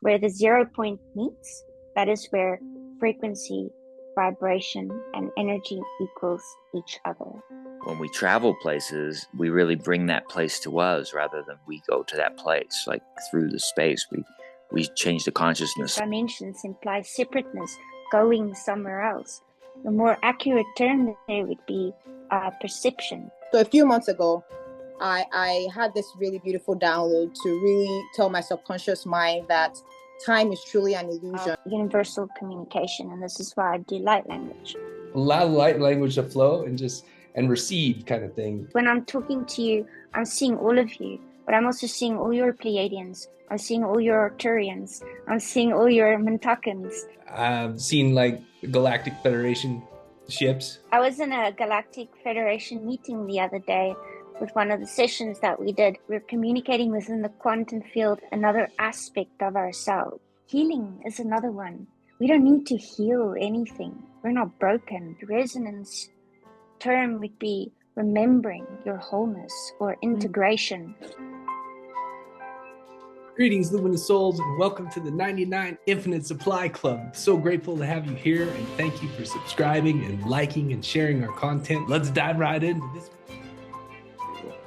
where the 0 point meets, that is where frequency, vibration, and energy equals each other. When we travel places, we really bring that place to us rather than we go to that place. Like through the space, we change the consciousness. Dimensions imply separateness, going somewhere else. The more accurate term there would be perception. So a few months ago, I had this really beautiful download to really tell my subconscious mind that time is truly an illusion. Universal communication, and this is why I do light language. Allow light language to flow and receive kind of thing. When I'm talking to you, I'm seeing all of you, but I'm also seeing all your Pleiadians. I'm seeing all your Arcturians. I'm seeing all your Mintakans. I've seen like Galactic Federation ships. I was in a Galactic Federation meeting the other day with one of the sessions that we did. We're communicating within the quantum field, another aspect of ourselves. Healing is another one. We don't need to heal anything. We're not broken. The resonance term would be remembering your wholeness or integration. Greetings, luminous souls, and welcome to the 99 Infinite Supply Club. So grateful to have you here, and thank you for subscribing and liking and sharing our content. Let's dive right into this.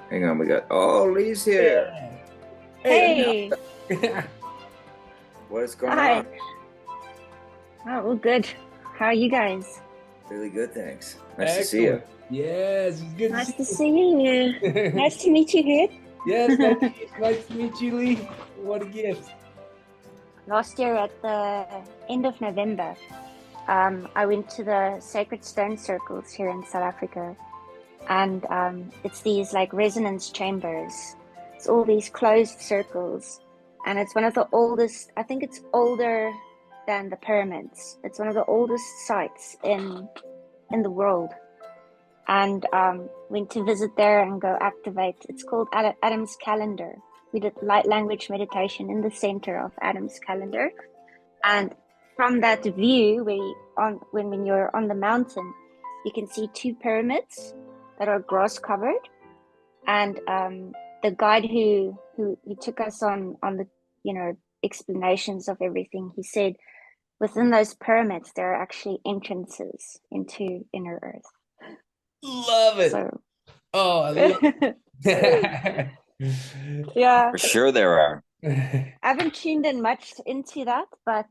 Hang on, we got Lee's here. Hey. What is going Hi. on? Oh, well, good. How are you guys? Really good, thanks. Nice to see you. Yes, it's good Nice to to see see you. you. Nice to meet you here. Yes, nice to meet you, Lee. What a gift. Last year at the end of November, I went to the Sacred Stone Circles here in South Africa. And it's these like resonance chambers. It's all these closed circles. And it's one of the oldest, I think it's older than the pyramids. It's one of the oldest sites in the world. And went to visit there and go activate. It's called Adam's Calendar. We did light language meditation in the center of Adam's Calendar. And from that view, when you're on the mountain, you can see two pyramids that are grass covered. And the guide who took us on the explanations of everything, he said within those pyramids there are actually entrances into inner earth. Love it. So, I love it. yeah, For sure there are. I haven't tuned in much into that, but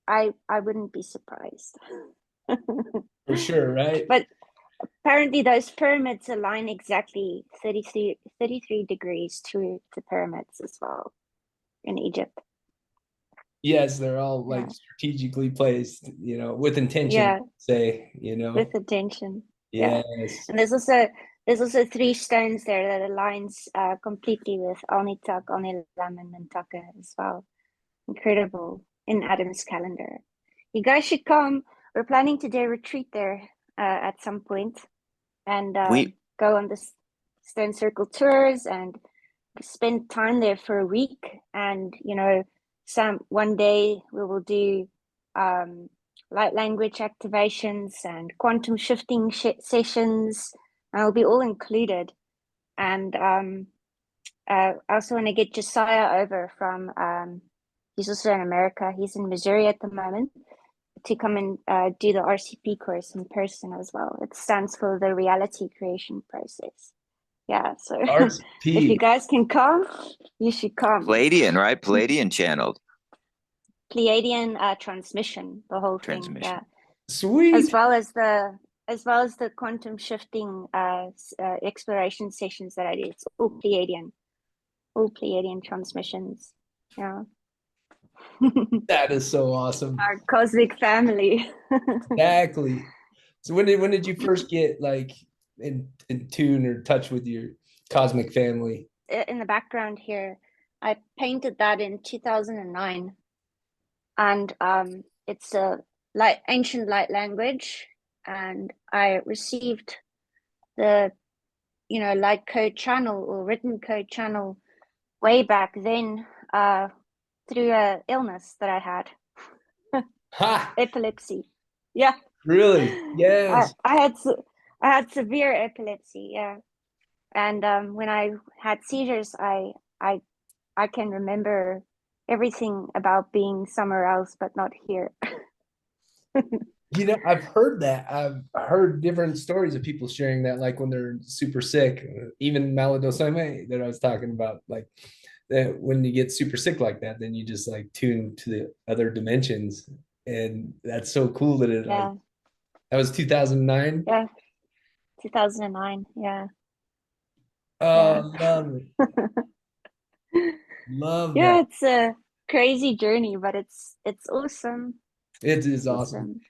I wouldn't be surprised. For sure, right? But apparently those pyramids align exactly 33 degrees to pyramids as well in Egypt. Yes, they're all like strategically placed, with intention, Yeah. With attention. Yes. Yeah. And there's also three stones there that aligns completely with Alnitak, Alnilam, and Mintaka as well. Incredible in Adam's Calendar. You guys should come. We're planning to do a retreat there at some point, and go on the Stone Circle tours and spend time there for a week. And one day we will do light language activations and quantum shifting sessions. It'll be all included. And I also want to get Josiah over from he's also in America. He's in Missouri at the moment, to come and do the RCP course in person as well. It stands for the Reality Creation Process. Yeah, so RCP. If you guys can come, you should come. Pleiadian, right? Pleiadian channeled. Pleiadian transmission, the whole thing. Yeah. Sweet. As well as the quantum shifting exploration sessions that I did. It's all Pleiadian transmissions. Yeah. That is so awesome. Our cosmic family. Exactly. So when did you first get like in tune or touch with your cosmic family? In the background here, I painted that in 2009, and it's a ancient light language, and I received the light code channel or written code channel way back then through a illness that I had. Epilepsy. Yeah. Really? Yes. I had severe epilepsy. Yeah. And when I had seizures, I can remember everything about being somewhere else but not here. You know, I've heard that. I've heard different stories of people sharing that, like when they're super sick, even Maladosame that I was talking about, like that when you get super sick like that, then you just like tune to the other dimensions. And that's so cool that it like Yeah, that was 2009. yeah, 2009. Yeah, yeah. Oh, love it. Love Yeah, that. it's a crazy journey, but it's awesome. It is It's awesome. awesome.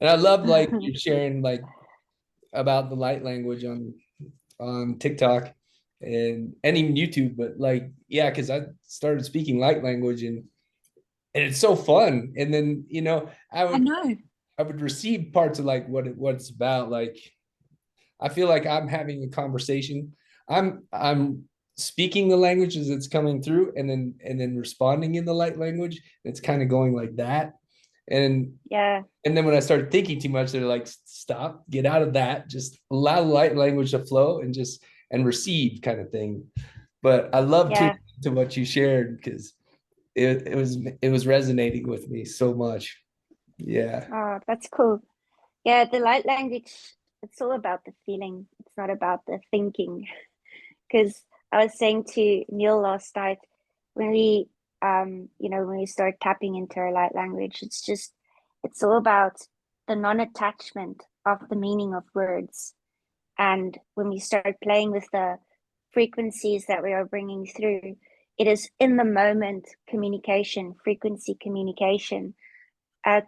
And I love like you sharing like about the light language on TikTok and even YouTube, but like yeah, because I started speaking light language and it's so fun. And then you know I know. I would receive parts of like what it's about. Like I feel like I'm having a conversation. I'm speaking the language as it's coming through, and then responding in the light language. It's kind of going like that, and Yeah, and then when I started thinking too much, they're like, stop, get out of that, just allow the light language to flow and just and receive kind of thing. But I love to yeah. what you shared because it was resonating with me so much. Yeah. Oh, that's cool. Yeah, the light language, it's all about the feeling. It's not about the thinking. Because I was saying to Neil last night, when we when we start tapping into our light language, it's all about the non-attachment of the meaning of words. And when we start playing with the frequencies that we are bringing through, it is in the moment communication, frequency communication,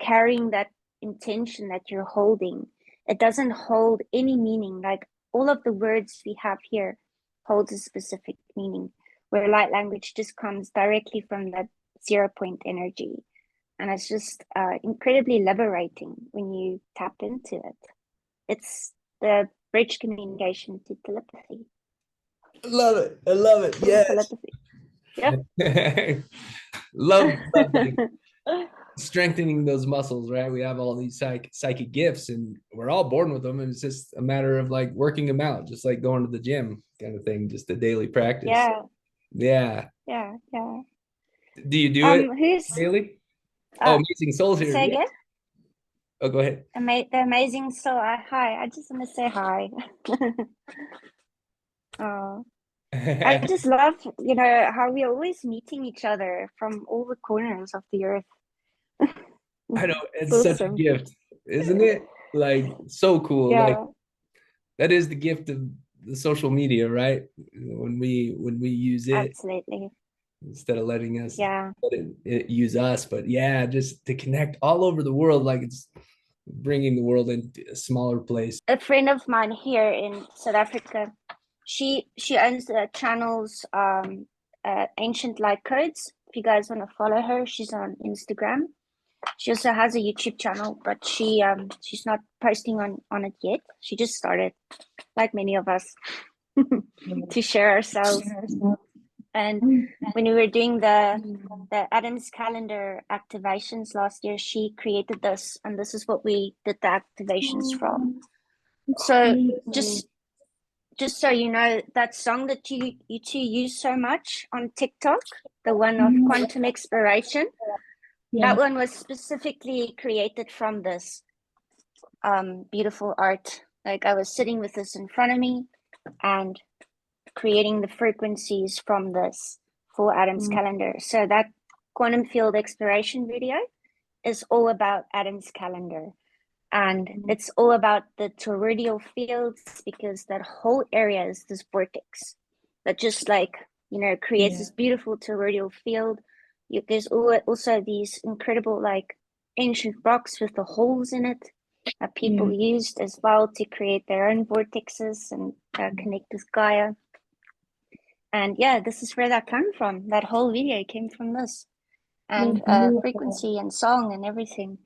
carrying that intention that you're holding. It doesn't hold any meaning. Like all of the words we have here holds a specific meaning, where light language just comes directly from that 0 point energy. And it's just incredibly liberating when you tap into it. It's the bridge communication to telepathy. I love it. I love it. Full Yes. telepathy. Yeah. love like strengthening those muscles, right? We have all these psychic gifts and we're all born with them. And it's just a matter of like working them out, just like going to the gym kind of thing, just a daily practice. Yeah. Yeah. Yeah. Yeah. Do you do it Who's daily? Oh, uh Amazing Souls here. say Yeah. again? Oh, go ahead. The amazing soul. Hi. I just want to say hi. Oh, I just love, how we're always meeting each other from all the corners of the earth. I know It's it's such a awesome. gift, isn't it? Like so cool. Like Yeah, that is the gift of the social media, right? When we use it absolutely. instead of letting us Yeah. let it use us. But yeah, just to connect all over the world, like it's bringing the world into a smaller place. A friend of mine here in South Africa, she owns the channels Ancient Light Codes. If you guys want to follow her, she's on Instagram. She also has a YouTube channel, but she's not posting on it yet. She just started, like many of us, to share ourselves. And when we were doing the Adam's calendar activations last year, she created this, and this is what we did the activations from. So just so you know, that song that you two use so much on TikTok, the one of Quantum Exploration, that one was specifically created from this beautiful art. Like I was sitting with this in front of me and creating the frequencies from this for Adam's calendar. So that quantum field exploration video is all about Adam's calendar. And it's all about the toroidal fields because that whole area is this vortex that just like, creates this beautiful toroidal field. There's also these incredible like ancient rocks with the holes in it that people used as well to create their own vortexes and connect with Gaia. And yeah, this is where that came from. That whole video came from this, and frequency and song and everything.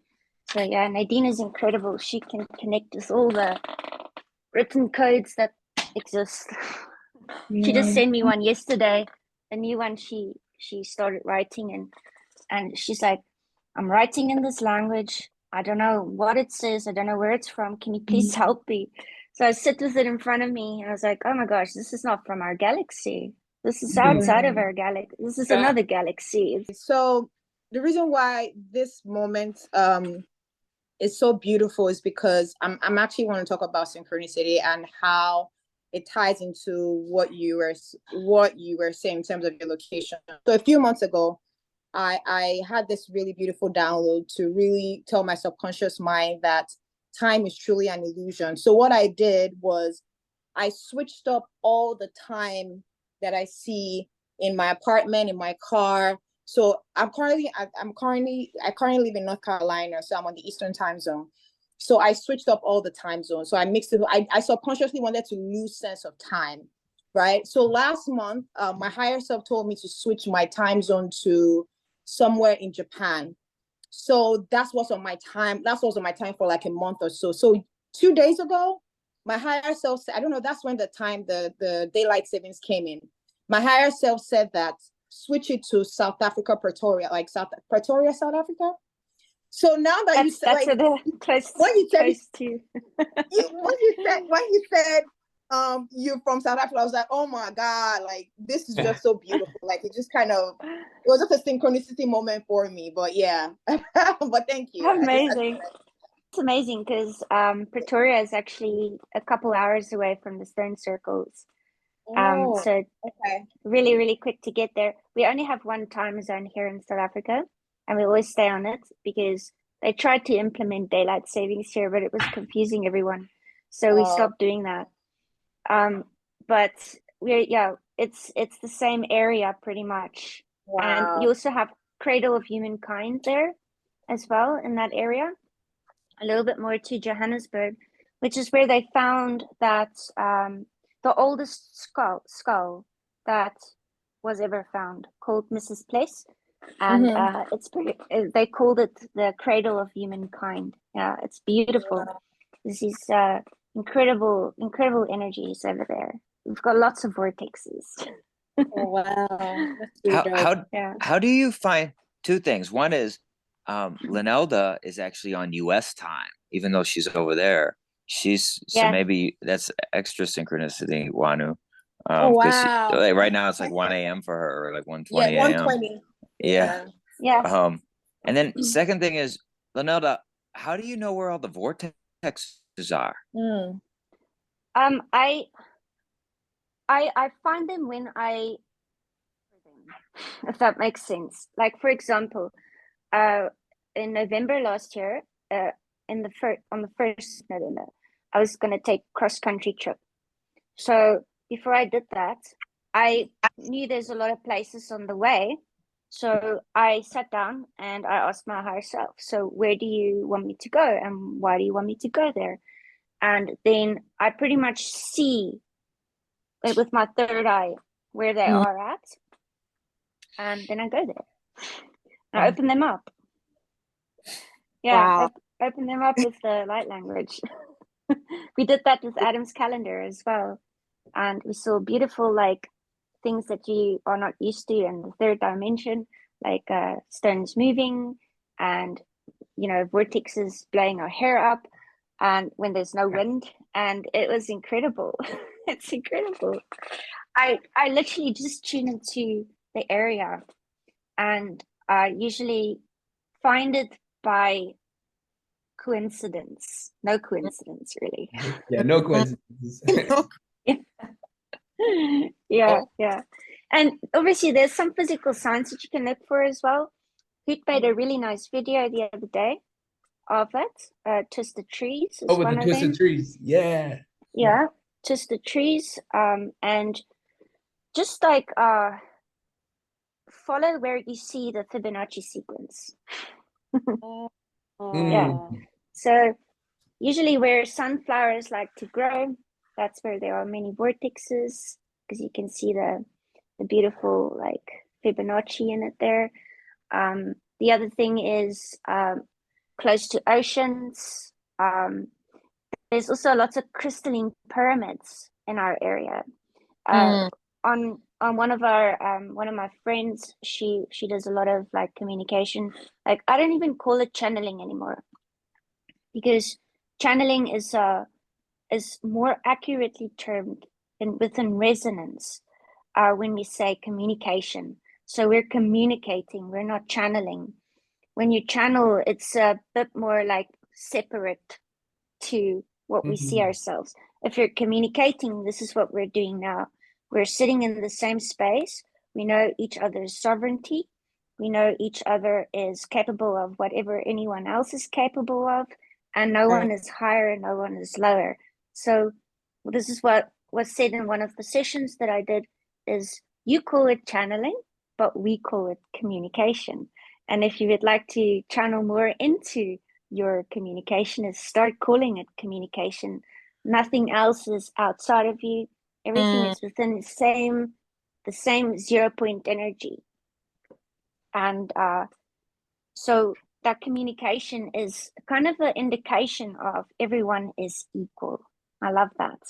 So yeah, Nadine is incredible. She can connect with all the written codes that exist. She just sent me one yesterday, a new one she started writing, and she's like, I'm writing in this language. I don't know what it says. I don't know where it's from. Can you please help me? So I sit with it in front of me and I was like, oh my gosh, this is not from our galaxy. This is Mhm. outside of our galaxy. This is another galaxy. So the reason why this moment is so beautiful is because I'm actually want to talk about synchronicity and how it ties into what you were saying in terms of your location. So a few months ago, I had this really beautiful download to really tell my subconscious mind that time is truly an illusion. So what I did was I switched up all the time that I see in my apartment, in my car. So I currently live in North Carolina, so I'm on the Eastern time zone. So I switched up all the time zones. So I mixed it. I subconsciously wanted to lose sense of time, right? So last month, my higher self told me to switch my time zone to somewhere in Japan. So that's what's on my time. That's what's on my time for like a month or so. So 2 days ago, my higher self said, I don't know, that's when the daylight savings came in. My higher self said that switch it to South Africa, Pretoria, like Pretoria, South Africa. So now that you said, That's like, close, when you said close to. when you said you're from South Africa, I was like, oh my God, like this is just so beautiful. Like it just kind of, it was just a synchronicity moment for me. But yeah. But thank you. Amazing. It's amazing because Pretoria is actually a couple hours away from the stone circles. Oh, So okay. really, really quick to get there. We only have one time zone here in South Africa, and we always stay on it because they tried to implement daylight savings here, but it was confusing everyone. So we stopped doing that. But it's the same area pretty much. And Wow. you also have Cradle of Humankind there as well in that area. A little bit more to Johannesburg, which is where they found that the oldest skull that was ever found, called Mrs. Place, and it's pretty. They called it the Cradle of Humankind. Yeah, it's beautiful. There's these incredible energies over there. We've got lots of vortexes. Oh, wow. That's really How dope. how Yeah. how do you find two things? One is Linelda is actually on US time, even though she's over there. So Yeah. maybe that's extra synchronicity, Wanu. Oh, Because wow. like right now it's like 1 a.m. for her, or like 1:20 Yeah, a.m. 120. Yeah. Yeah. And then second thing is, Linelda, how do you know where all the vortexes are? Mm. I find them when if that makes sense. Like for example, in November last year, on the 1st November, I was gonna take cross country trip. So before I did that, I knew there's a lot of places on the way. So I sat down and I asked my higher self, so where do you want me to go and why do you want me to go there? And then I pretty much see with my third eye where they are at, and then I go there. I open them up. Yeah, Wow. open them up with the light language. We did that with Adam's calendar as well, and we saw beautiful like things that you are not used to in the third dimension, like stones moving and vortexes blowing our hair up, and when there's no wind, and it was incredible. It's incredible. I literally just tune into the area, and I usually find it by coincidence. No coincidence, really. Yeah, no coincidence. Yeah, yeah. And obviously, there's some physical signs that you can look for as well. Hoot made a really nice video the other day of it. Twisted Trees is Oh, with one the of twisted them. trees. Yeah. Yeah, Twisted Trees. And just like follow where you see the Fibonacci sequence. Yeah. So usually where sunflowers like to grow, that's where there are many vortexes, because you can see the beautiful like Fibonacci in it there. The other thing is close to oceans. There's also lots of crystalline pyramids in our area. On one of my friends, she does a lot of like communication. Like I don't even call it channeling anymore, because channeling is more accurately termed within resonance. when we say communication. So we're communicating, we're not channeling. When you channel, it's a bit more like separate to what we see ourselves. If you're communicating, this is what we're doing now. We're sitting in the same space. We know each other's sovereignty. We know each other is capable of whatever anyone else is capable of, and no one is higher and no one is lower. So this is what was said in one of the sessions that I did, is you call it channeling, but we call it communication. And if you would like to channel more into your communication, is start calling it communication. Nothing else is outside of you. Everything is within the same 0 point energy. And so that communication is kind of an indication of everyone is equal. I love that.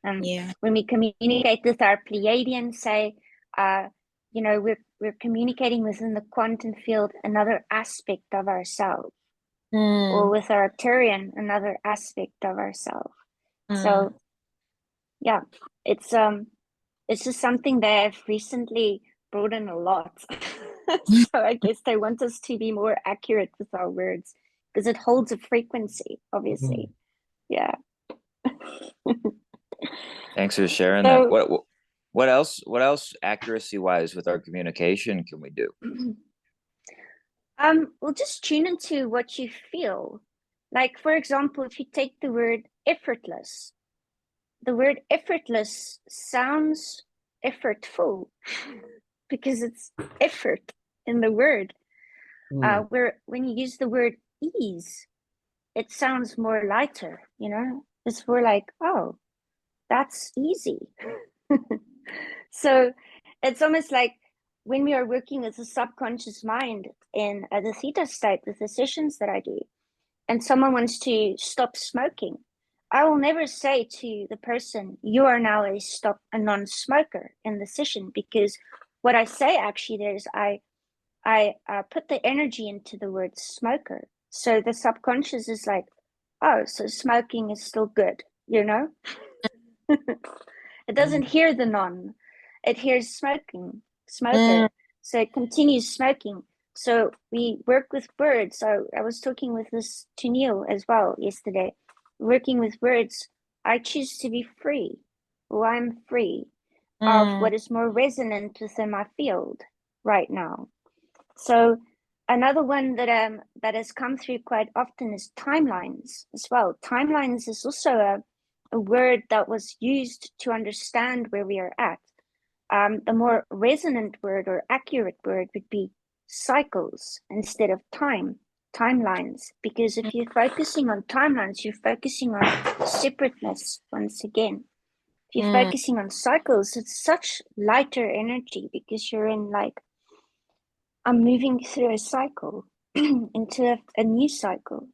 And when we communicate with our Pleiadian, say, you know, we're communicating within the quantum field another aspect of ourselves, or with our Arcturian another aspect of ourselves. So yeah, it's just something that I've recently brought in a lot. So I guess they want us to be more accurate with our words because it holds a frequency, obviously. Yeah. Thanks for sharing So, that. What else accuracy wise with our communication can we do? well, just tune into what you feel. Like, for example, if you take the word effortless, the word effortless sounds effortful because it's effort in the word. Where when you use the word ease, it sounds more lighter, you know? It's more like, oh, that's easy. So it's almost like when we are working with the subconscious mind in the theta state with the sessions that I do, and someone wants to stop smoking, I will never say to the person, you are now a non-smoker in the session, because what I say actually there is I put the energy into the word smoker. So the subconscious is like, oh, so smoking is still good, you know? It doesn't hear the non, it hears smoker. So it continues smoking. So we work with words. So I was talking with this to Neil as well yesterday. Working with words, I choose to be free. Well, I'm free of what is more resonant within my field right now. So another one that has come through quite often is timelines as well. Timelines is also a word that was used to understand where we are at. The more resonant word or accurate word would be cycles instead of timelines. Because if you're focusing on timelines, you're focusing on separateness once again. If you're focusing on cycles, it's such lighter energy because you're in like, I'm moving through a cycle into a new cycle.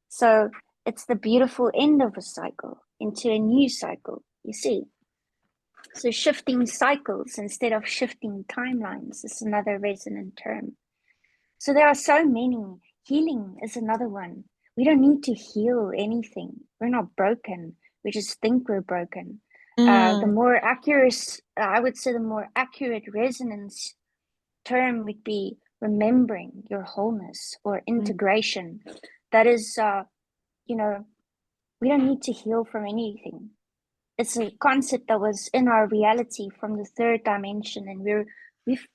So it's the beautiful end of a cycle into a new cycle, you see. So shifting cycles instead of shifting timelines is another resonant term. So there are so many. Healing is another one. We don't need to heal anything. We're not broken. We just think we're broken. The more accurate, I would say the more accurate resonance term would be remembering your wholeness or integration. That is, you know, we don't need to heal from anything. It's a concept that was in our reality from the third dimension, and we've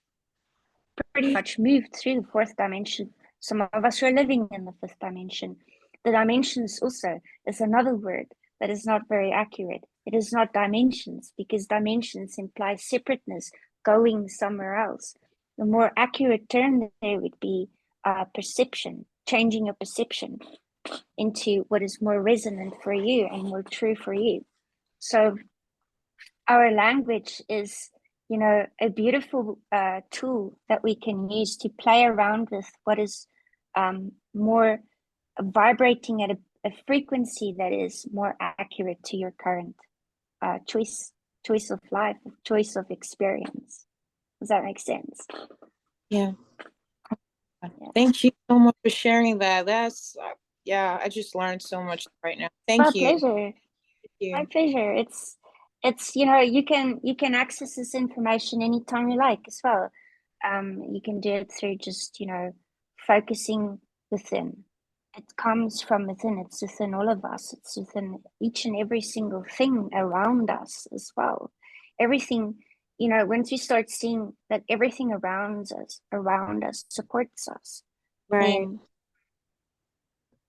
pretty much moved through the fourth dimension. Some of us are living in the fifth dimension. The dimensions also is another word that is not very accurate. It is not dimensions, because dimensions imply separateness, going somewhere else. The more accurate term there would be perception, changing your perception into what is more resonant for you and more true for you. So our language is, you know, a beautiful tool that we can use to play around with what is more vibrating at a frequency that is more accurate to your current choice of life, choice of experience. Does that make sense? Yeah. Thank you so much for sharing that. That's I just learned so much right now. Thank you. My pleasure. My pleasure. it's, you can access this information anytime you like as well. You can do it through just, focusing within. It comes from within. It's within all of us. It's within each and every single thing around us as well. Everything, once we start seeing that everything around us supports us, Right. then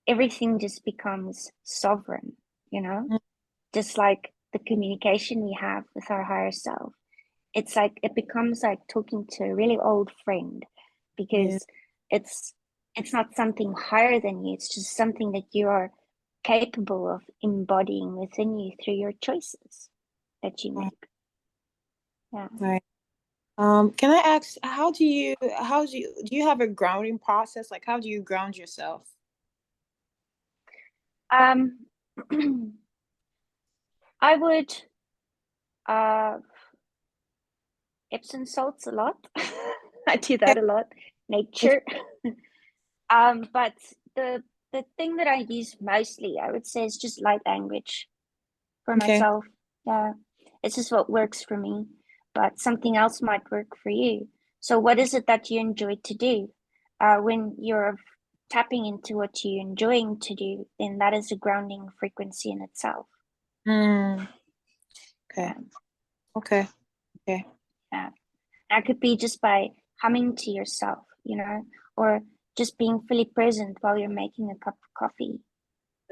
everything just becomes sovereign, just like the communication we have with our higher self. It's like it becomes like talking to a really old friend, Yeah. because it's not something higher than you. It's just something that you are capable of embodying within you through your choices that you make. Yeah. Right. Can I ask, do you have a grounding process? Like, how do you ground yourself? Um, I would Epsom salts a lot. I do that a lot. Nature. But the thing that I use mostly, I would say, is just light language for Okay. myself. Yeah, it's just what works for me. But something else might work for you. So, what is it that you enjoy to do? When you're tapping into what you're enjoying to do, then that is a grounding frequency in itself. Mm. Okay. Yeah. Okay. Okay. Yeah. That could be just by humming to yourself, or just being fully present while you're making a cup of coffee.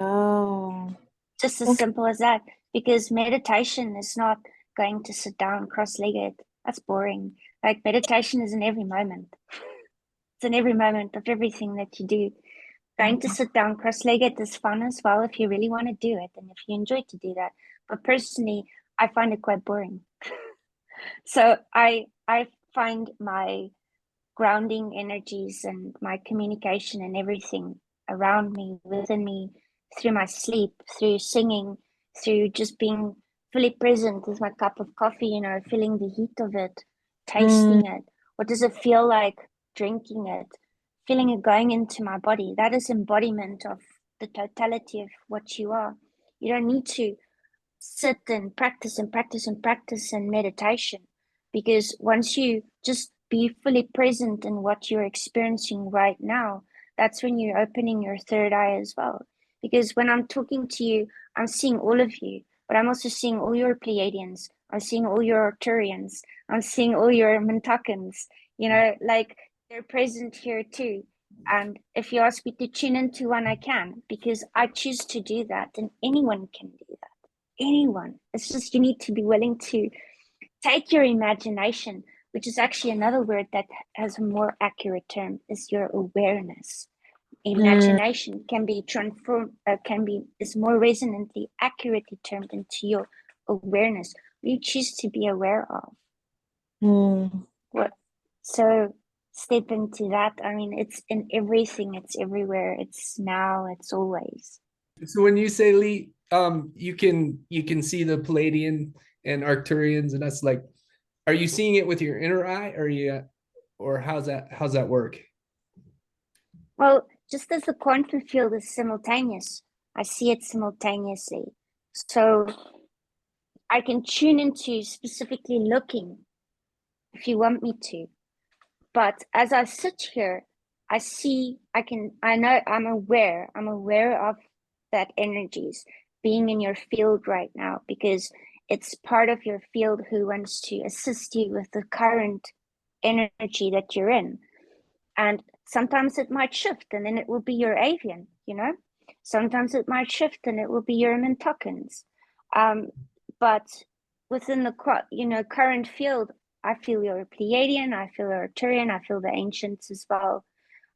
Oh. Just as Okay. simple as that. Because meditation is not going to sit down cross-legged. That's boring. Like, meditation is in every moment. It's in every moment of everything that you do. Going to sit down cross-legged is fun as well if you really want to do it and if you enjoy to do that. But personally, I find it quite boring. So I find my grounding energies and my communication and everything around me, within me, through my sleep, through singing, through just being fully present with my cup of coffee, feeling the heat of it, Mm. tasting it. What does it feel like drinking it? Feeling it going into my body. That is embodiment of the totality of what you are. You don't need to sit and practice and practice and practice in meditation, because once you just be fully present in what you're experiencing right now, that's when you're opening your third eye as well. Because when I'm talking to you, I'm seeing all of you, but I'm also seeing all your Pleiadians, I'm seeing all your Arcturians, I'm seeing all your Mintakans, like, they're present here too. And if you ask me to tune into one, I can, because I choose to do that, and anyone can do that. Anyone. It's just you need to be willing to take your imagination, which is actually another word that has a more accurate term, is your awareness. Mm. Imagination can be transformed, is more resonantly accurately termed into your awareness. You choose to be aware of Mm. what. So step into that. I mean, it's in everything. It's everywhere. It's now. It's always. So when you say Lee, you can see the Palladian and Arcturians, and that's like, are you seeing it with your inner eye, or how's that work? Well, just as the quantum field is simultaneous, I see it simultaneously. So I can tune into specifically looking if you want me to. But as I sit here, I know, I'm aware of that energies being in your field right now, because it's part of your field who wants to assist you with the current energy that you're in. And sometimes it might shift and then it will be your avian, Sometimes it might shift and it will be your Mintakans. But within the current field, I feel your Pleiadian, I feel your Arcturian, I feel the ancients as well.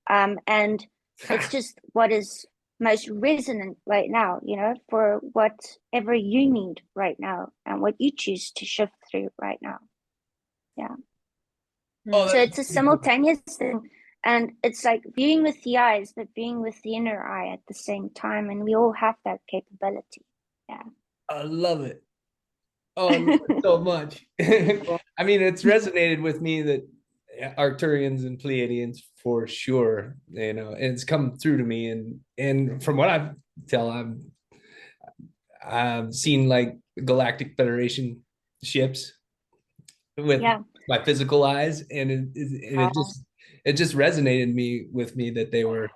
And it's just what is most resonant right now, for whatever you need right now and what you choose to shift through right now. Yeah. Oh, So that's it's a pretty cool. simultaneous thing. And it's like viewing with the eyes, but being with the inner eye at the same time. And we all have that capability. Yeah. I love it. Oh, I love it so much. I mean, it's resonated with me that Arcturians and Pleiadians for sure, and it's come through to me, and from what I tell, I've seen like Galactic Federation ships with Yeah. my physical eyes, and Uh, it just resonated with me that they were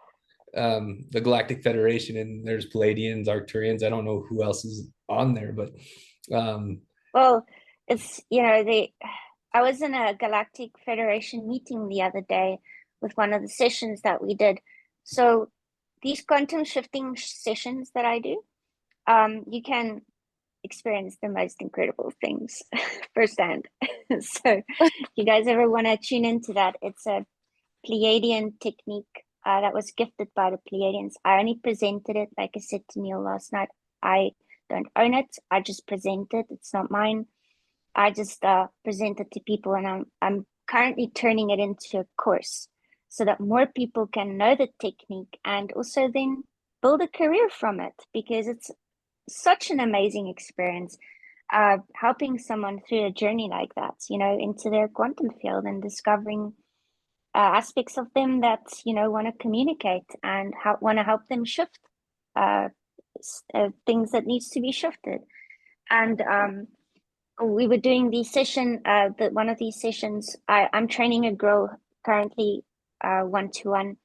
the Galactic Federation, and there's Palladians, Arcturians. I don't know who else is on there, but um, well, it's, I was in a Galactic Federation meeting the other day with one of the sessions that we did. So these quantum shifting sessions that I do, you can experience the most incredible things firsthand. So if you guys ever want to tune into that, it's a Pleiadian technique that was gifted by the Pleiadians. I only presented it, like I said to Neil last night. I don't own it. I just present it. It's not mine. I just present it to people, and I'm currently turning it into a course so that more people can know the technique and also then build a career from it, because it's such an amazing experience, helping someone through a journey like that, into their quantum field and discovering aspects of them that want to communicate and want to help them shift uh, things that needs to be shifted. And we were doing the session, one of these sessions. I'm training a girl currently, 1-to-1,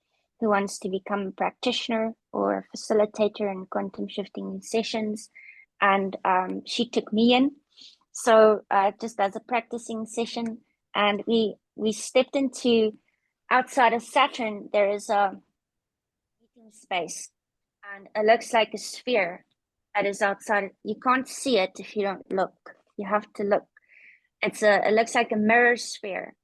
who wants to become a practitioner or a facilitator in quantum shifting sessions, and she took me in, so just as a practicing session, and we stepped into, outside of Saturn, there is a meeting space, and it looks like a sphere that is outside. You can't see it if you don't look. You have to look. It looks like a mirror sphere,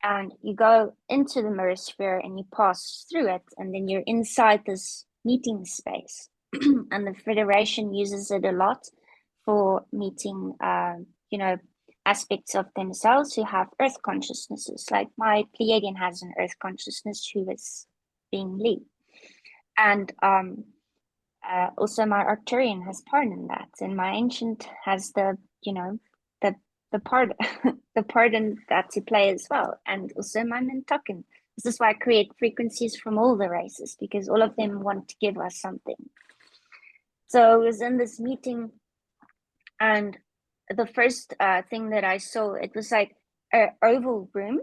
and you go into the mirror sphere and you pass through it, and then you're inside this meeting space. And the Federation uses it a lot for meeting, aspects of themselves who have Earth consciousnesses. Like my Pleiadian has an Earth consciousness who is being Lee, and also my Arcturian has part in that, and my Ancient has the the part the part in that to play as well, and also my Mintuckin. This is why I create frequencies from all the races, because all of them want to give us something. So I was in this meeting, and the first thing that I saw, it was like an oval room,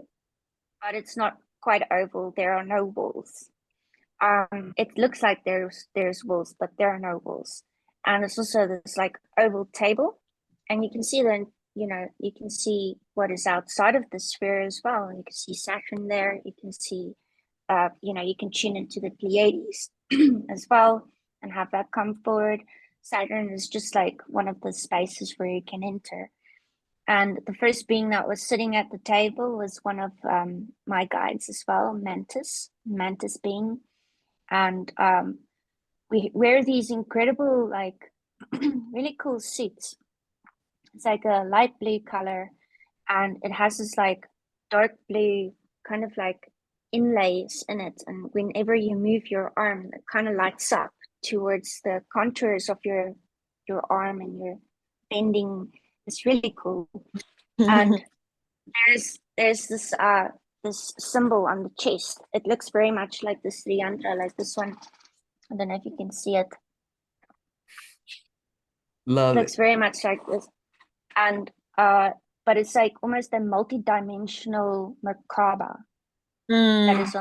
but it's not quite oval. There are no walls. It looks like there's walls, but there are no walls. And it's also this like oval table, and you can see you can see what is outside of the sphere as well. You can see Saturn there. You can see, you can tune into the Pleiades as well and have that come forward. Saturn is just like one of the spaces where you can enter. And the first being that was sitting at the table was one of my guides as well, Mantis being. And we wear these incredible, like, really cool suits. It's like a light blue color, and it has this like dark blue kind of like inlays in it. And whenever you move your arm, it kind of lights up towards the contours of your arm, and you're bending. It's really cool. And there's this symbol on the chest. It looks very much like the Sri Yantra, like this one. I don't know if you can see it. love It it. looks very much like this. And but it's like almost a multi-dimensional Merkaba that's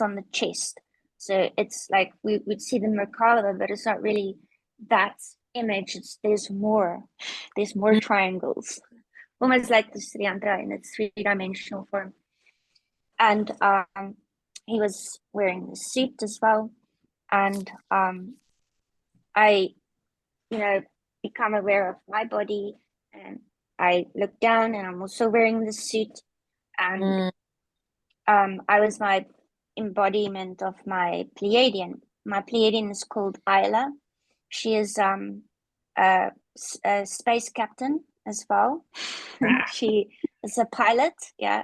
on the chest. So it's like we'd see the Merkaba, but it's not really that image. There's more triangles, almost like the Sri Yantra in its 3-dimensional form. And he was wearing the suit as well, and I, become aware of my body, and I look down, and I'm also wearing the suit, and I was my embodiment of my Pleiadian. My Pleiadian is called Isla. She is a space captain as well. She is a pilot,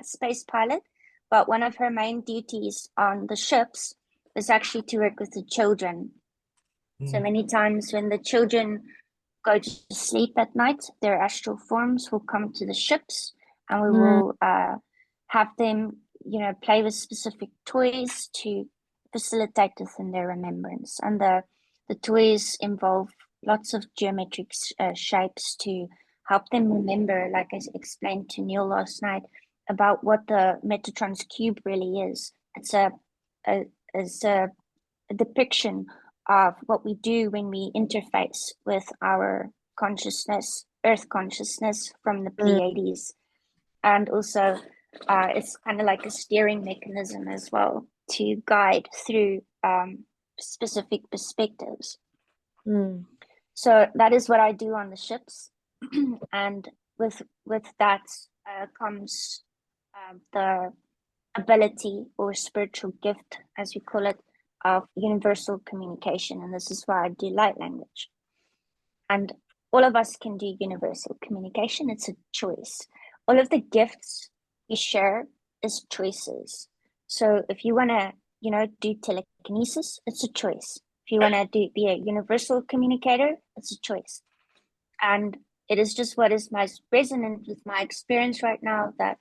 space pilot. But one of her main duties on the ships was actually to work with the children. So many times when the children go to sleep at night, their astral forms will come to the ships, and we will have them, play with specific toys to facilitate within their remembrance. And the toys involve lots of geometric shapes to help them remember, like I explained to Neil last night, about what the Metatron's cube really is. It's a depiction of what we do when we interface with our consciousness, Earth consciousness from the Pleiades. And also it's kind of like a steering mechanism as well to guide through specific perspectives. So that is what I do on the ships. And with that comes the ability or spiritual gift, as we call it, of universal communication. And this is why I do light language. And all of us can do universal communication. It's a choice. All of the gifts you share is choices. So if you want to, do telekinesis, it's a choice. If you want to be a universal communicator, it's a choice. And it is just what is most resonant with my experience right now that,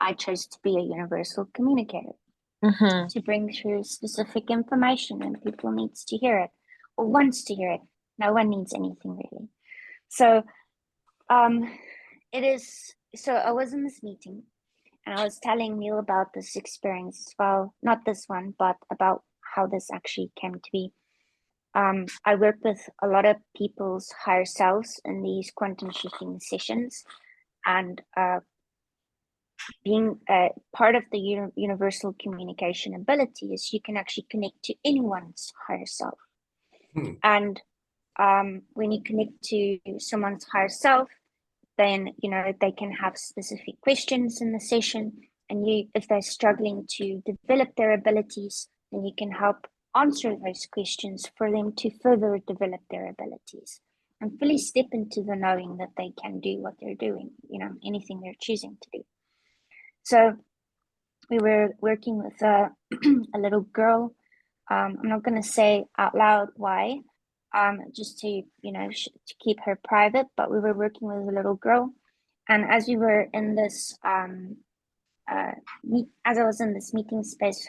I chose to be a universal communicator to bring through specific information, and people needs to hear it or wants to hear it. No one needs anything really. So it is, so I was in this meeting and I was telling Neil about this experience as well, not this one, but about how this actually came to be. I work with a lot of people's higher selves in these quantum shifting sessions, and being part of the universal communication ability is you can actually connect to anyone's higher self. And when you connect to someone's higher self, then they can have specific questions in the session, and if they're struggling to develop their abilities, then you can help answer those questions for them to further develop their abilities and fully step into the knowing that they can do what they're doing, anything they're choosing to do. So we were working with a little girl. I'm not going to say out loud why, just to to keep her private, but we were working with a little girl, and as we were in this as I was in this meeting space,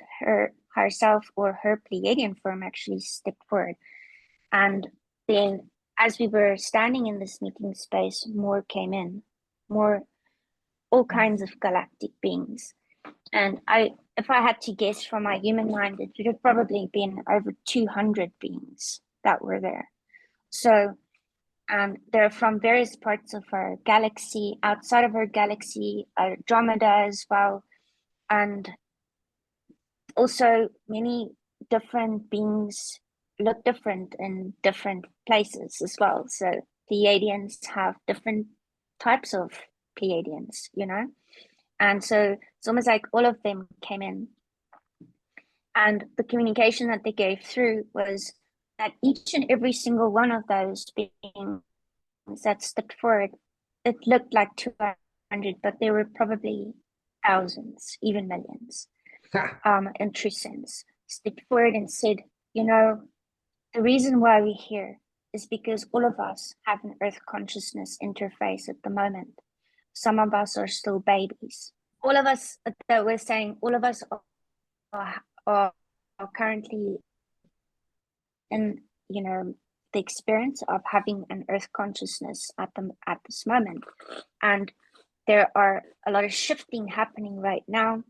herself or her Pleiadian form actually stepped forward, and then as we were standing in this meeting space, more came in, all kinds of galactic beings. And if I had to guess from my human mind, it would have probably been over 200 beings that were there. So they're from various parts of our galaxy, outside of our galaxy, Andromeda as well. And also many different beings look different in different places as well. So Pleiadians have different types of Pleiadians, And so it's almost like all of them came in. And the communication that they gave through was that each and every single one of those beings that stepped forward, it looked like 200, but there were probably thousands, even millions, in true sense, stepped forward and said, the reason why we're here is because all of us have an Earth consciousness interface at the moment. Some of us are still babies. All of us, that we're saying, all of us are currently in, the experience of having an Earth consciousness at this moment. And there are a lot of shifting happening right now.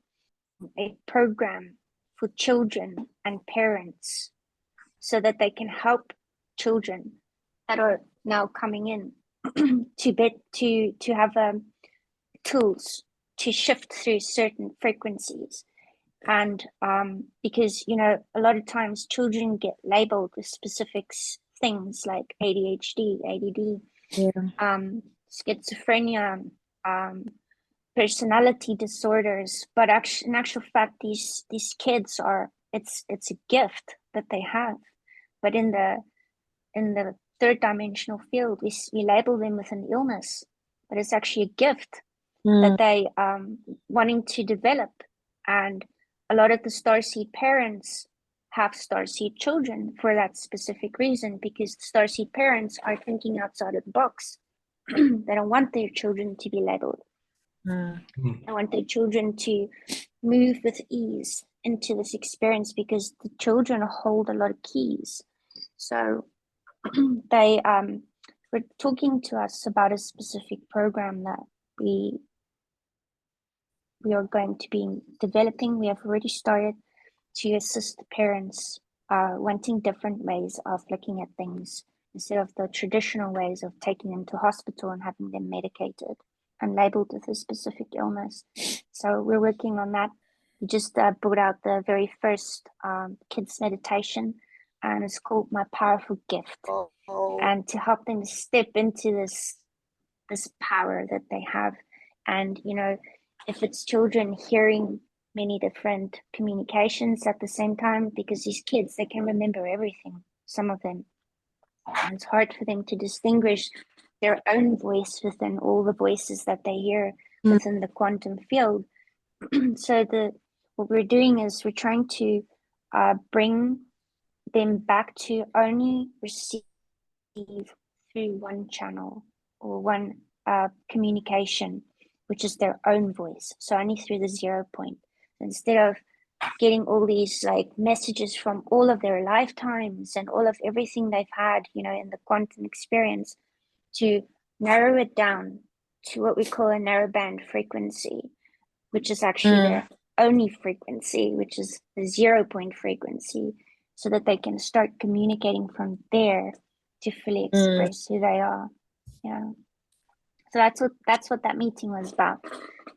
A program for children and parents so that they can help children that are now coming in to have tools to shift through certain frequencies. And because a lot of times children get labeled with specific things like ADHD, ADD, schizophrenia, personality disorders, but in actual fact these kids are, it's a gift that they have. But in the third dimensional field, we label them with an illness, but it's actually a gift that they wanting to develop. And a lot of the starseed parents have starseed children for that specific reason, because starseed parents are thinking outside of the box. They don't want their children to be labeled. They want their children to move with ease into this experience, because the children hold a lot of keys. So they were talking to us about a specific program that we are going to be developing. We have already started to assist parents wanting different ways of looking at things instead of the traditional ways of taking them to hospital and having them medicated and labeled with a specific illness. So we're working on that. We just brought out the very first kids meditation, and it's called My Powerful Gift. And to help them step into this power that they have. And, you know, if it's children hearing many different communications at the same time, because these kids, they can remember everything, some of them. And it's hard for them to distinguish their own voice within all the voices that they hear within the quantum field. So what we're doing is we're trying to bring them back to only receive through one channel or one communication, which is their own voice. So only through the 0 point. Instead of getting all these like messages from all of their lifetimes and all of everything they've had, you know, in the quantum experience, to narrow it down to what we call a narrowband frequency, which is actually their only frequency, which is the 0 point frequency, so that they can start communicating from there to fully express who they are. Yeah. So that's what that meeting was about,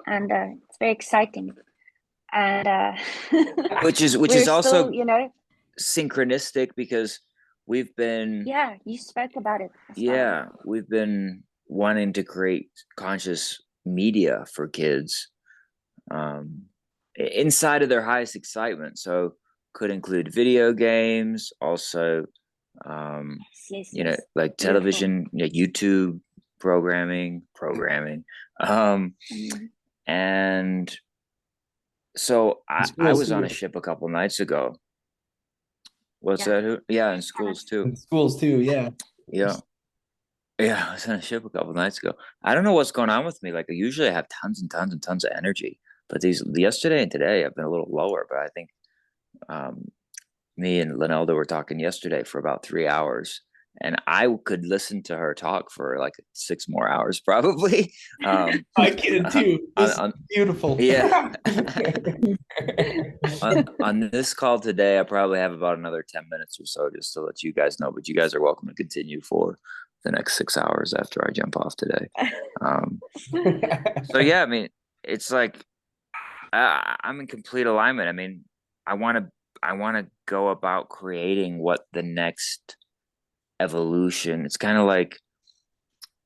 and it's very exciting. And which is we're also still, you know, synchronistic, because we've been you spoke about it as well. We've been wanting to create conscious media for kids inside of their highest excitement. So could include video games, also you know, like television, you know, YouTube programming. And so I was on a ship a couple nights ago. What's that? Yeah, in schools too. In schools too, yeah. Yeah. Yeah, I was on a ship a couple nights ago. I don't know what's going on with me. Like, usually I have tons and tons and tons of energy, but yesterday and today I've been a little lower. But I think me and Linelda were talking yesterday for about 3 hours, and I could listen to her talk for like 6 more hours probably. I can too. Beautiful. Yeah. on this call today, I probably have about another 10 minutes or so just to let you guys know, but you guys are welcome to continue for the next 6 hours after I jump off today. So yeah, I mean, it's like I'm in complete alignment. I mean, I want to go about creating what the next evolution. It's kind of like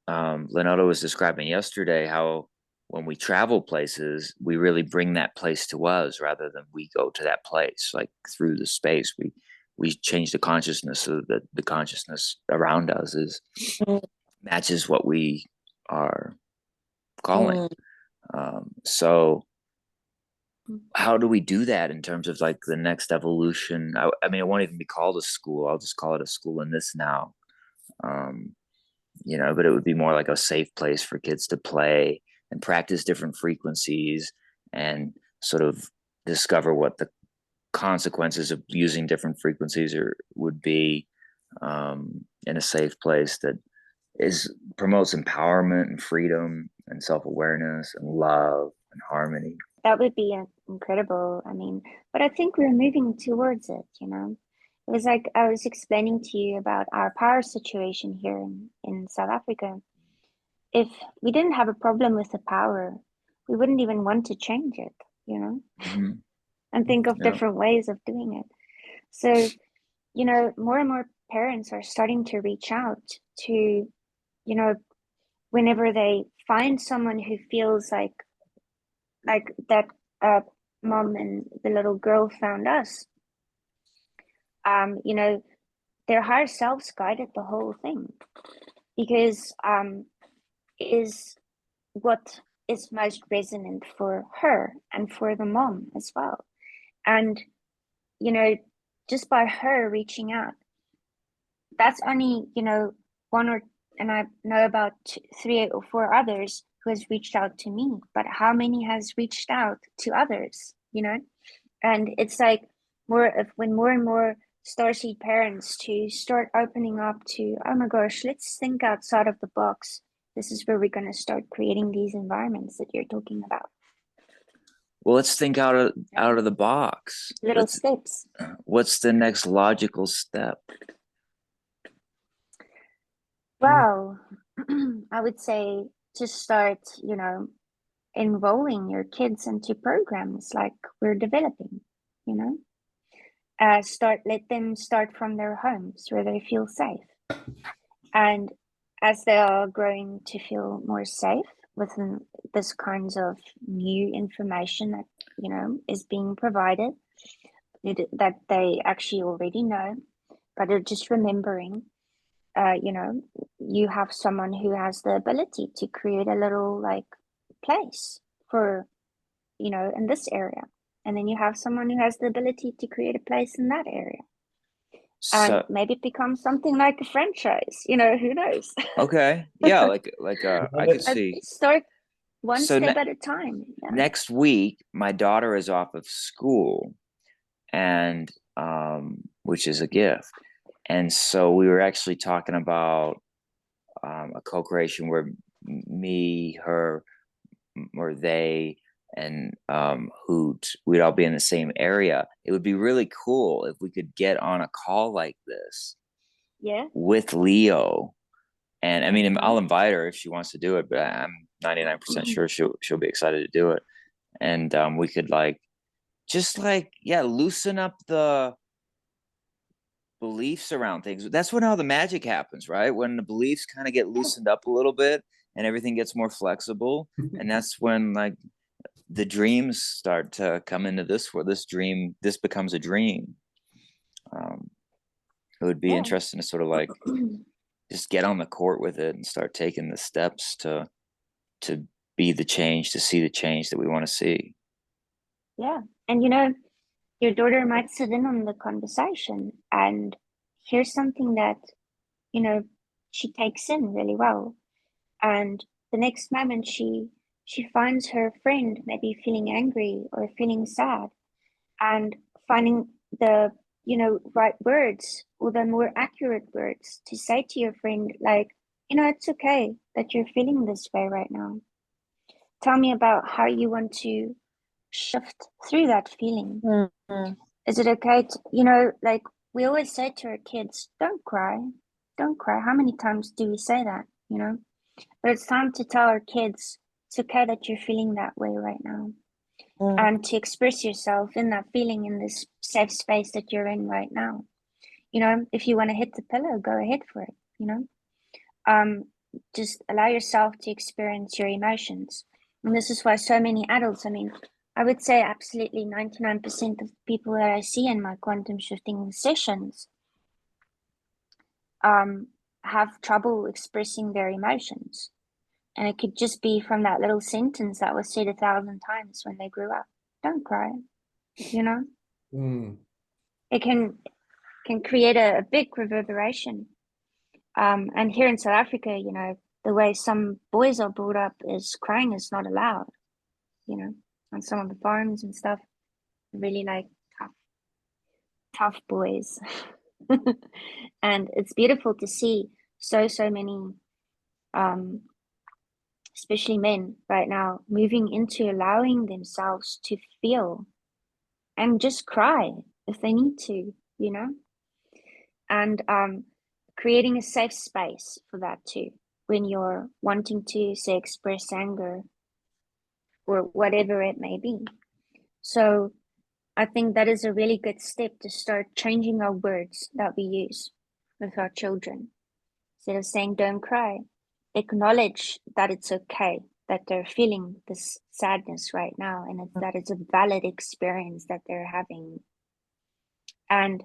Leonardo was describing yesterday, how when we travel places, we really bring that place to us rather than we go to that place. Like through the space, we change the consciousness so that the consciousness around us matches what we are calling. So how do we do that in terms of like the next evolution? I mean, it won't even be called a school. I'll just call it a school in this now. You know, but it would be more like a safe place for kids to play and practice different frequencies and sort of discover what the consequences of using different frequencies would be in a safe place that promotes empowerment and freedom and self-awareness and love and harmony. That would be incredible. I mean, but I think we're moving towards it, you know. It was like I was explaining to you about our power situation here in South Africa. If we didn't have a problem with the power, we wouldn't even want to change it, you know, and think of different ways of doing it. So, you know, more and more parents are starting to reach out to, you know, whenever they find someone who feels like that mom and the little girl found us, you know, their higher selves guided the whole thing, because is what is most resonant for her and for the mom as well. And, you know, just by her reaching out, that's only, you know, and I know about 3 or 4 others who has reached out to me, but how many has reached out to others, you know? And it's like when more and more starseed parents to start opening up to, oh my gosh, let's think outside of the box. This is where we're going to start creating these environments that you're talking about. Well, let's think out of the box. Little steps. What's the next logical step? Well, I would say to start, enrolling your kids into programs like we're developing, you know. Let them start from their homes where they feel safe. And as they are growing to feel more safe within this kinds of new information that, is being provided, that they actually already know, but are just remembering, you have someone who has the ability to create a little like place for, in this area. And then you have someone who has the ability to create a place in that area. And So maybe it becomes something like a franchise, who knows? okay, yeah, like I could see. Start one So step at a time. Yeah. Next week, my daughter is off of school, and which is a gift. And so we were actually talking about a co-creation where me, her, or they, and Hoot, we'd all be in the same area. It would be really cool if we could get on a call like this, Yeah, with Leo. And I mean, I'll invite her if she wants to do it, but I'm 99% sure she'll be excited to do it. And we could loosen up the beliefs around things. That's when all the magic happens, right? When the beliefs kind of get loosened up a little bit and everything gets more flexible. And that's when like the dreams start to come into this, where this becomes a dream. It would be interesting to sort of like just get on the court with it and start taking the steps to be the change, to see the change that we want to see. Yeah. And your daughter might sit in on the conversation and hear something that, she takes in really well. And the next moment she finds her friend maybe feeling angry or feeling sad, and finding the, right words or the more accurate words to say to your friend, like, it's okay that you're feeling this way right now. Tell me about how you want to shift through that feeling. Mm-hmm. Is it okay to, like we always say to our kids, don't cry. Don't cry. How many times do we say that, But it's time to tell our kids it's okay that you're feeling that way right now. And to express yourself in that feeling in this safe space that you're in right now. If you want to hit the pillow, go ahead for it, just allow yourself to experience your emotions. And this is why so many adults, I would say absolutely 99% of people that I see in my quantum shifting sessions have trouble expressing their emotions. And it could just be from that little sentence that was said 1,000 times when they grew up. Don't cry, It can create a big reverberation. And here in South Africa, the way some boys are brought up is crying is not allowed, on some of the farms and stuff. Really like tough boys. And it's beautiful to see so many, especially men right now, moving into allowing themselves to feel and just cry if they need to, and creating a safe space for that too, when you're wanting to, say, express anger or whatever it may be. So I think that is a really good step to start changing our words that we use with our children. Instead of saying, don't cry, acknowledge that it's okay, that they're feeling this sadness right now, and that it's a valid experience that they're having. And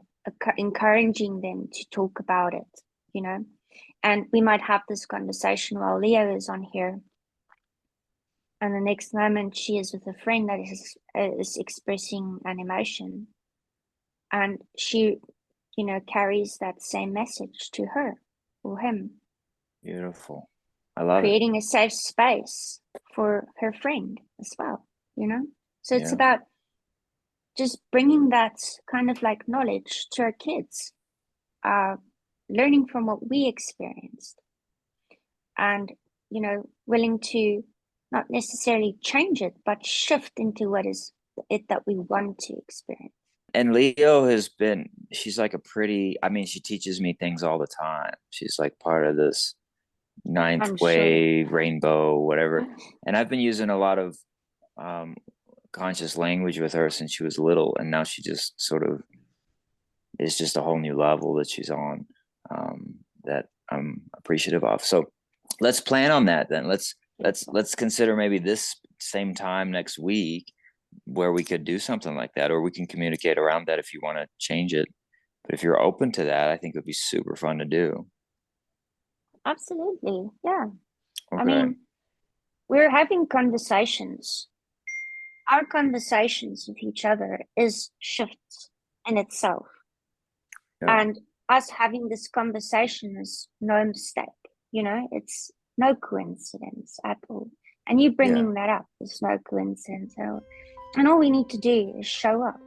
encouraging them to talk about it, And we might have this conversation while Leo is on here. And the next moment she is with a friend that is expressing an emotion. And she, carries that same message to her or him. Beautiful. I love creating a safe space for her friend as well, So it's about just bringing that kind of like knowledge to our kids, learning from what we experienced, and, you know, willing to not necessarily change it, but shift into what is it that we want to experience. And Leo has been, she's like a pretty, I mean, she teaches me things all the time. She's like part of this ninth I'm sure. wave, rainbow, whatever. And I've been using a lot of conscious language with her since she was little. And now she just sort of is just a whole new level that she's on, that I'm appreciative of. So let's plan on that then. Let's consider maybe this same time next week where we could do something like that, or we can communicate around that if you want to change it. But if you're open to that, I think it would be super fun to do. Absolutely. Yeah. Okay. I mean, we're having conversations. Our conversations with each other is shifts in itself. Yeah. And us having this conversation is no mistake. You know, it's no coincidence at all. And you bringing that up is no coincidence at all. And all we need to do is show up,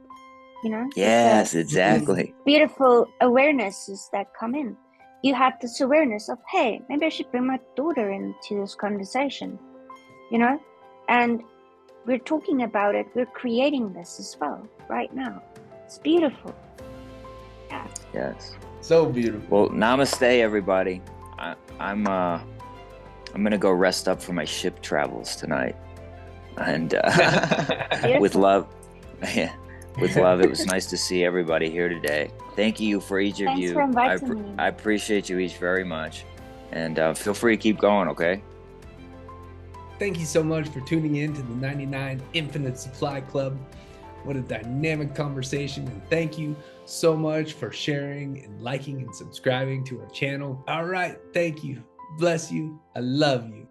you know? Yes, exactly. Beautiful awarenesses that come in. You have this awareness of, hey, maybe I should bring my daughter into this conversation, you know? And we're talking about it. We're creating this as well right now. It's beautiful. Yeah. Yes. So beautiful. Well, namaste, everybody. I'm gonna go rest up for my ship travels tonight, and with love, yeah, with love. It was nice to see everybody here today. Thank you for each of Thanks you. for inviting me. I appreciate you each very much, and feel free to keep going. Okay. Thank you so much for tuning in to the 99 Infinite Supply Club. What a dynamic conversation, and thank you so much for sharing and liking and subscribing to our channel. All right, thank you. Bless you. I love you.